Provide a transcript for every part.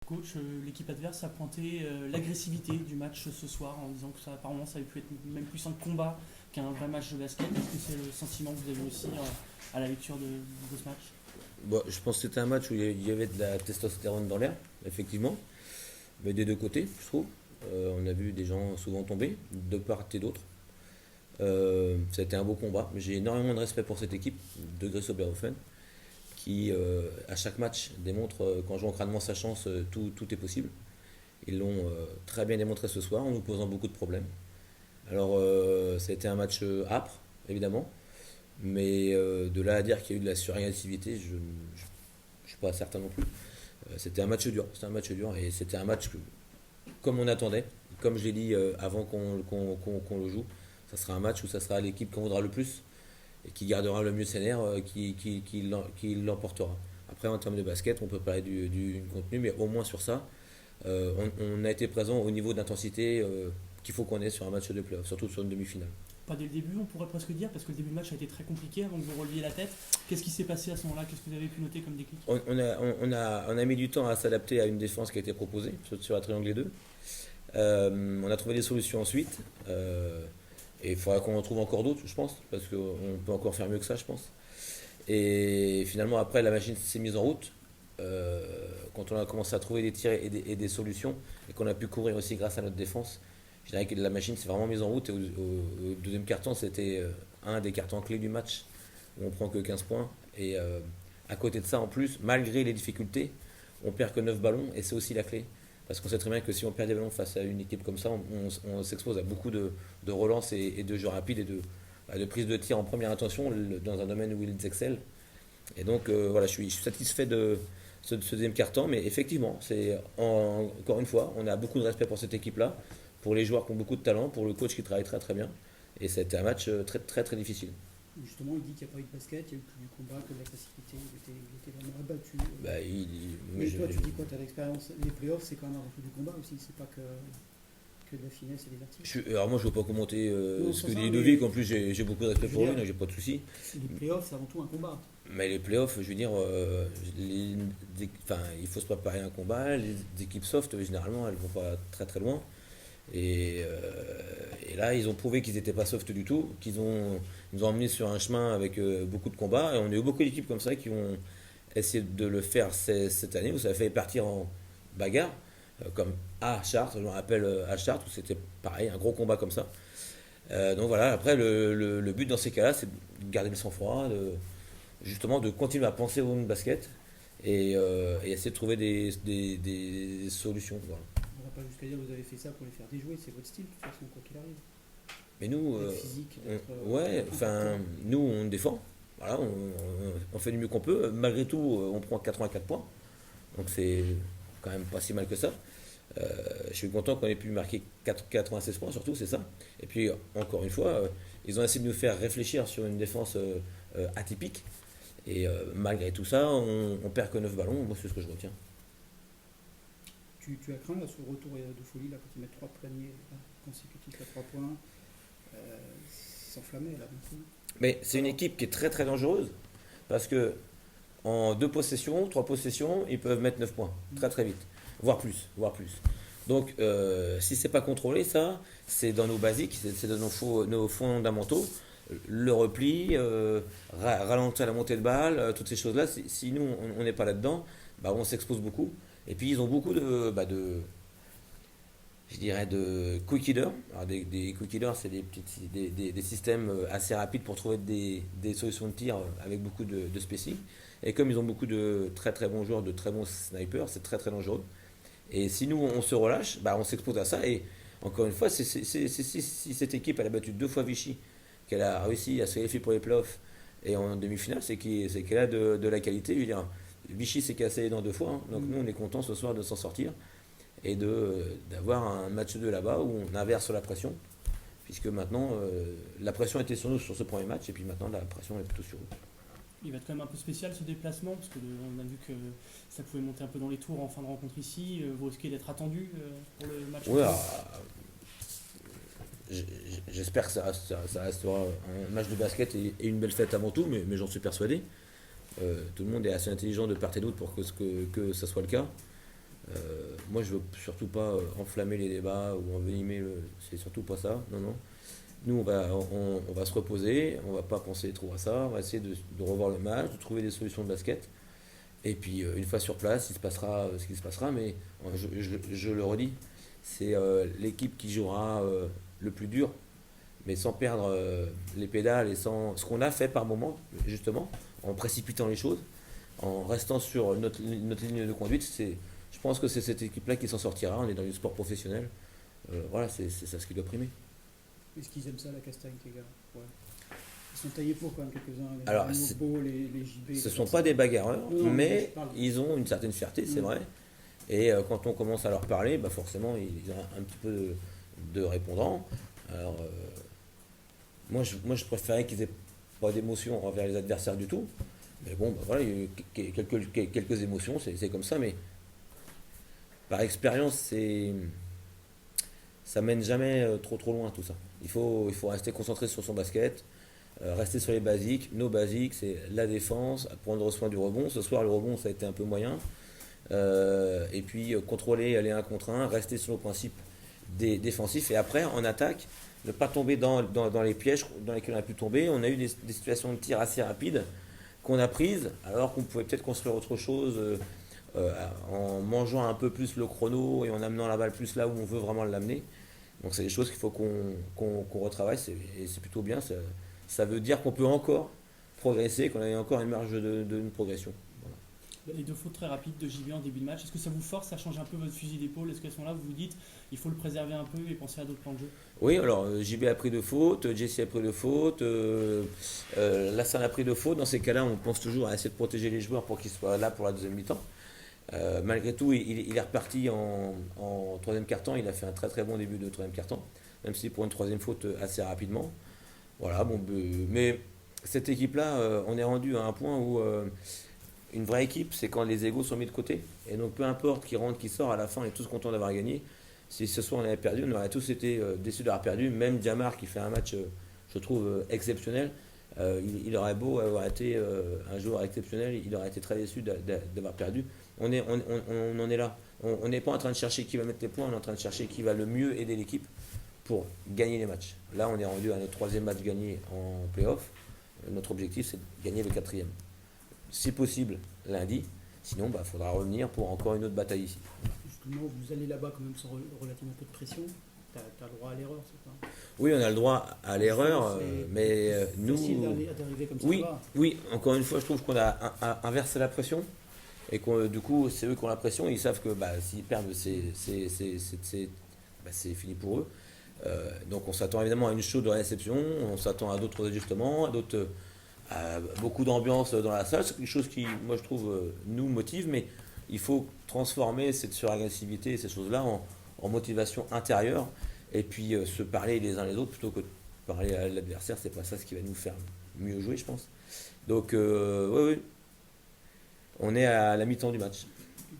coach, l'équipe adverse a pointé l'agressivité du match ce soir en disant que ça apparemment ça avait pu être même plus un combat qu'un vrai match de basket. Est-ce que c'est le sentiment que vous avez aussi à la lecture de ce match? Bon, je pense que c'était un match où il y avait de la testostérone dans l'air, effectivement, mais des deux côtés, je trouve. On a vu des gens souvent tomber, de part et d'autre. Ça a été un beau combat. J'ai énormément de respect pour cette équipe de Grèce Oberhofen qui, à chaque match, démontre qu'en jouant crânement sa chance, tout est possible. Ils l'ont très bien démontré ce soir en nous posant beaucoup de problèmes. Alors, ça a été un match âpre, évidemment, mais de là à dire qu'il y a eu de la surréactivité, je ne suis pas certain non plus. C'était un match dur et c'était un match comme on attendait, comme je l'ai dit avant qu'on le joue. Ça sera un match où ça sera l'équipe qu'on voudra le plus et qui gardera le mieux ses nerfs, qui l'emportera. Après, en termes de basket, on peut parler du contenu, mais au moins sur ça, on a été présent au niveau d'intensité qu'il faut qu'on ait sur un match de playoff, surtout sur une demi-finale. Pas dès le début, on pourrait presque dire, parce que le début de match a été très compliqué avant que vous releviez la tête. Qu'est-ce qui s'est passé à ce moment-là? Qu'est-ce que vous avez pu noter comme déclic? On a mis du temps à s'adapter à une défense qui a été proposée sur la triangle 2. On a trouvé des solutions ensuite. Et il faudra qu'on en trouve encore d'autres, je pense, parce qu'on peut encore faire mieux que ça, je pense. Et finalement, après, la machine s'est mise en route. Quand on a commencé à trouver des tirs et des solutions, et qu'on a pu courir aussi grâce à notre défense, je dirais que la machine s'est vraiment mise en route. Et au deuxième quart-temps, c'était un des quart-temps clés du match, où on prend que 15 points. Et à côté de ça, en plus, malgré les difficultés, on perd que 9 ballons, et c'est aussi la clé. Parce qu'on sait très bien que si on perd des ballons face à une équipe comme ça, on s'expose à beaucoup de relances et de jeux rapides et de prises de tir en première intention dans un domaine où ils excellent. Et donc voilà, je suis satisfait de ce deuxième quart-temps, mais effectivement, encore une fois, on a beaucoup de respect pour cette équipe-là, pour les joueurs qui ont beaucoup de talent, pour le coach qui travaille très très bien. Et c'était un match très très très difficile. Justement, il dit qu'il n'y a pas eu de basket, il y a eu plus du combat, que de l'agressivité, il était vraiment abattu. Mais toi, tu dis quoi? Tu as l'expérience. Les playoffs, c'est quand même avant tout du combat aussi, c'est pas que de la finesse et des vertiges. Alors moi, je ne veux pas commenter Non, ce sans que ça, dit mais Ludovic, en plus j'ai beaucoup de respect je veux pour lui, dire, donc j'ai pas de soucis. les playoffs, c'est avant tout un combat. Mais les playoffs, je veux dire, il faut se préparer à un combat. Les équipes soft, généralement, elles vont pas très très loin. Et là, ils ont prouvé qu'ils n'étaient pas soft du tout, ils nous ont emmenés sur un chemin avec beaucoup de combats. Et on a eu beaucoup d'équipes comme ça qui ont essayé de le faire cette année, où ça a fait partir en bagarre, comme à Chartres, je me rappelle à Chartres, où c'était pareil, un gros combat comme ça. Donc voilà, après, le but dans ces cas-là, c'est de garder le sang-froid, justement de continuer à penser au basket et essayer de trouver des solutions. Voilà. On va pas jusqu'à dire que vous avez fait ça pour les faire déjouer, c'est votre style, de toute façon, quoi qu'il arrive. Mais nous, D'être physique, d'être. nous on défend. Voilà, on fait du mieux qu'on peut. Malgré tout, on prend 84 points. Donc c'est quand même pas si mal que ça. Je suis content qu'on ait pu marquer 96 points, surtout, c'est ça. Et puis, encore une fois, ils ont essayé de nous faire réfléchir sur une défense atypique. Et malgré tout ça, on perd que 9 ballons. Moi, c'est ce que je retiens. Tu as craint là, ce retour de folie là, quand ils mettent 3 paniers consécutifs à 3 points, s'enflammer là maintenant. Mais c'est une équipe qui est très très dangereuse parce que en 2 possessions, 3 possessions, ils peuvent mettre 9 points très très vite, voire plus, voire plus. Donc si c'est pas contrôlé, ça, c'est dans nos basiques, c'est dans nos fondamentaux. Le repli, ralentir la montée de balle, toutes ces choses-là, si nous on n'est pas là-dedans, bah, on s'expose beaucoup. Et puis ils ont beaucoup je dirais de quick healers. Alors des quick healers, c'est des systèmes assez rapides pour trouver des solutions de tir avec beaucoup de spacing. Et comme ils ont beaucoup de très très bons joueurs, de très bons snipers, c'est très très dangereux. Et si nous on se relâche, bah, on s'expose à ça. Et encore une fois, si cette équipe elle a battu 2 fois Vichy, qu'elle a réussi à se qualifier pour les playoffs et en demi-finale, c'est qu'elle a de la qualité. Je veux dire, Vichy s'est cassé les dents 2 fois, hein. Donc nous on est content ce soir de s'en sortir et d'avoir un match 2 là-bas où on inverse la pression, puisque maintenant la pression était sur nous sur ce premier match et puis maintenant la pression est plutôt sur eux. Il va être quand même un peu spécial ce déplacement, parce qu'on a vu que ça pouvait monter un peu dans les tours en fin de rencontre ici. Vous risquez d'être attendu pour le match. Ouais, j'espère que ça restera un match de basket et une belle fête avant tout, mais j'en suis persuadé. Tout le monde est assez intelligent de part et d'autre pour que ça soit le cas. moi, je veux surtout pas enflammer les débats ou envenimer c'est surtout pas ça. Non, non. Nous, on va se reposer, on va pas penser trop à ça, on va essayer de revoir le match, de trouver des solutions de basket. Et puis, une fois sur place, il se passera ce qui se passera, mais je le redis, c'est l'équipe qui jouera le plus dur, mais sans perdre les pédales et sans ce qu'on a fait par moment, justement, en précipitant les choses, en restant sur notre ligne de conduite. Je pense que c'est cette équipe-là qui s'en sortira. On est dans le sport professionnel. Voilà, c'est ça ce qui doit primer. Est-ce qu'ils aiment ça, la castagne, les gars? Ouais. Ils sont taillés pour quand même quelques-uns. Alors, les JB. Ce ne sont pas des bagarreurs, non, mais ils ont une certaine fierté, c'est vrai. Et quand on commence à leur parler, bah forcément, ils ont un petit peu de répondants. Alors, moi, je préférais qu'ils aient pas d'émotion envers les adversaires du tout. Mais bon, bah voilà, il y a eu quelques émotions, c'est comme ça. Mais par expérience, ça mène jamais trop loin tout ça. Il faut rester concentré sur son basket, rester sur les basiques. Nos basiques, c'est la défense, prendre soin du rebond. Ce soir, le rebond, ça a été un peu moyen. Et puis contrôler les 1 contre 1, rester sur nos principes défensifs. Et après, en attaque, ne pas tomber dans les pièges dans lesquels on a pu tomber. On a eu des situations de tir assez rapides qu'on a prises, alors qu'on pouvait peut-être construire autre chose en mangeant un peu plus le chrono et en amenant la balle plus là où on veut vraiment l'amener. Donc c'est des choses qu'il faut qu'on retravaille, et c'est plutôt bien. Ça veut dire qu'on peut encore progresser, qu'on a encore une marge de progression. Les 2 fautes très rapides de JB en début de match, est-ce que ça vous force à changer un peu votre fusil d'épaule? Est-ce qu'elles sont là, vous vous dites, il faut le préserver un peu et penser à d'autres plans de jeu? Oui, alors JB a pris 2 fautes, Jesse a pris 2 fautes, Lassana a pris 2 fautes. Dans ces cas-là, on pense toujours à essayer de protéger les joueurs pour qu'ils soient là pour la deuxième mi-temps. Malgré tout, il est reparti en troisième quart-temps. Il a fait un très très bon début de troisième quart-temps, même si pour une troisième faute assez rapidement. Voilà, bon, mais cette équipe-là, on est rendu à un point où une vraie équipe, c'est quand les égos sont mis de côté. Et donc, peu importe qui rentre, qui sort, à la fin, on est tous contents d'avoir gagné. Si ce soir on avait perdu, on aurait tous été déçus d'avoir perdu. Même Jamar, qui fait un match, je trouve, exceptionnel, il aurait beau avoir été un joueur exceptionnel, il aurait été très déçu d'avoir perdu. On en est là. On n'est pas en train de chercher qui va mettre les points, on est en train de chercher qui va le mieux aider l'équipe pour gagner les matchs. Là, on est rendu à notre 3e match gagné en play-off. Notre objectif, c'est de gagner le 4e. Si possible, lundi. Sinon, il faudra revenir pour encore une autre bataille ici. Justement, vous allez là-bas quand même sans relativement peu de pression. Tu as le droit à l'erreur, c'est pas? Oui, on a le droit à l'erreur, mais nous... C'est facile d'arriver comme ça. Oui, encore une fois, je trouve qu'on a inversé la pression. Et que du coup, c'est eux qui ont la pression. Ils savent que s'ils perdent, c'est fini pour eux. Donc on s'attend évidemment à une chaude réception, on s'attend à d'autres ajustements, à beaucoup d'ambiance dans la salle. C'est quelque chose qui, moi je trouve, nous motive, mais il faut transformer cette suragressivité et ces choses-là en motivation intérieure, et puis se parler les uns les autres plutôt que de parler à l'adversaire. C'est pas ça ce qui va nous faire mieux jouer, je pense. Donc oui, on est à la mi-temps du match.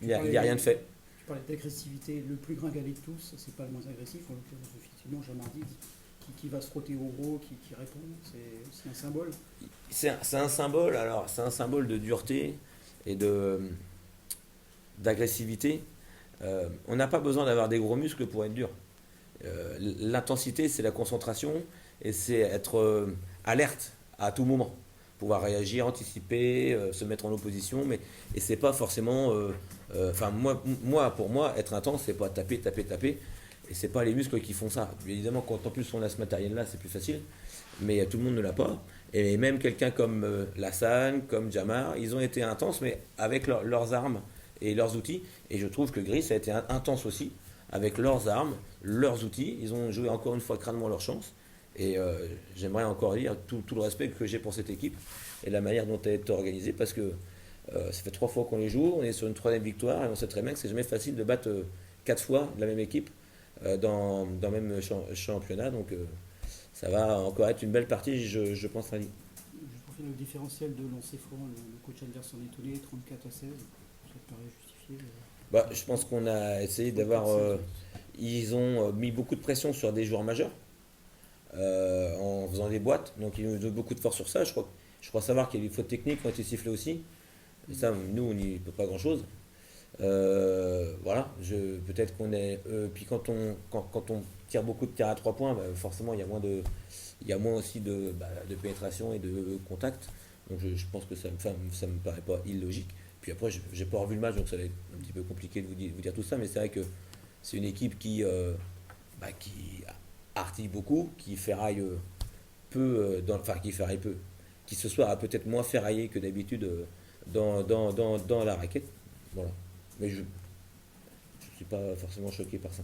Il n'y a rien de fait. Tu parlais d'agressivité, le plus gringalet de tous, c'est pas le moins agressif, en l'occurrence, effectivement, Jean-Mardi, qui va se frotter au gros, qui répond, c'est un symbole. C'est un symbole, alors c'est un symbole de dureté et d'agressivité. On n'a pas besoin d'avoir des gros muscles pour être dur. L'intensité, c'est la concentration et c'est être alerte à tout moment. Pouvoir réagir, anticiper, se mettre en opposition, et c'est pas forcément... pour moi, être intense, c'est pas taper, et c'est pas les muscles qui font ça. Évidemment, quand en plus on a ce matériel-là, c'est plus facile, mais tout le monde ne l'a pas. Et même quelqu'un comme Lassane, comme Jamar, ils ont été intenses, mais avec leurs armes et leurs outils, et je trouve que Gris a été intense aussi, avec leurs armes, leurs outils. Ils ont joué encore une fois crânement leur chance. Et j'aimerais encore dire tout le respect que j'ai pour cette équipe et la manière dont elle est organisée, parce que ça fait 3 fois qu'on les joue, on est sur une 3e victoire, et on sait très bien que c'est jamais facile de battre 4 fois la même équipe dans le même championnat. Donc ça va encore être une belle partie, je pense, lundi. Juste pour faire le différentiel de lancer franc, le coach Anders s'en est étonné, 34 à 16, ça te paraît justifié? Je pense qu'on a essayé d'avoir... ils ont mis beaucoup de pression sur des joueurs majeurs. En faisant des boîtes, donc ils nous donnent beaucoup de force sur ça. Je crois savoir qu'il y a des fautes techniques qui ont été sifflées aussi, et ça, nous, on n'y peut pas grand chose. Voilà, peut-être qu'on est. Puis quand on tire beaucoup de tirs à 3 points, forcément il y a moins aussi de pénétration et de contact. Donc je pense que ça me paraît pas illogique. Puis après, j'ai pas revu le match, donc ça va être un petit peu compliqué de vous dire tout ça, mais c'est vrai que c'est une équipe qui artille beaucoup, qui ferraille peu, enfin qui ferraille peu, qui ce soir a peut-être moins ferraillé que d'habitude dans la raquette. Voilà. Mais je ne suis pas forcément choqué par ça.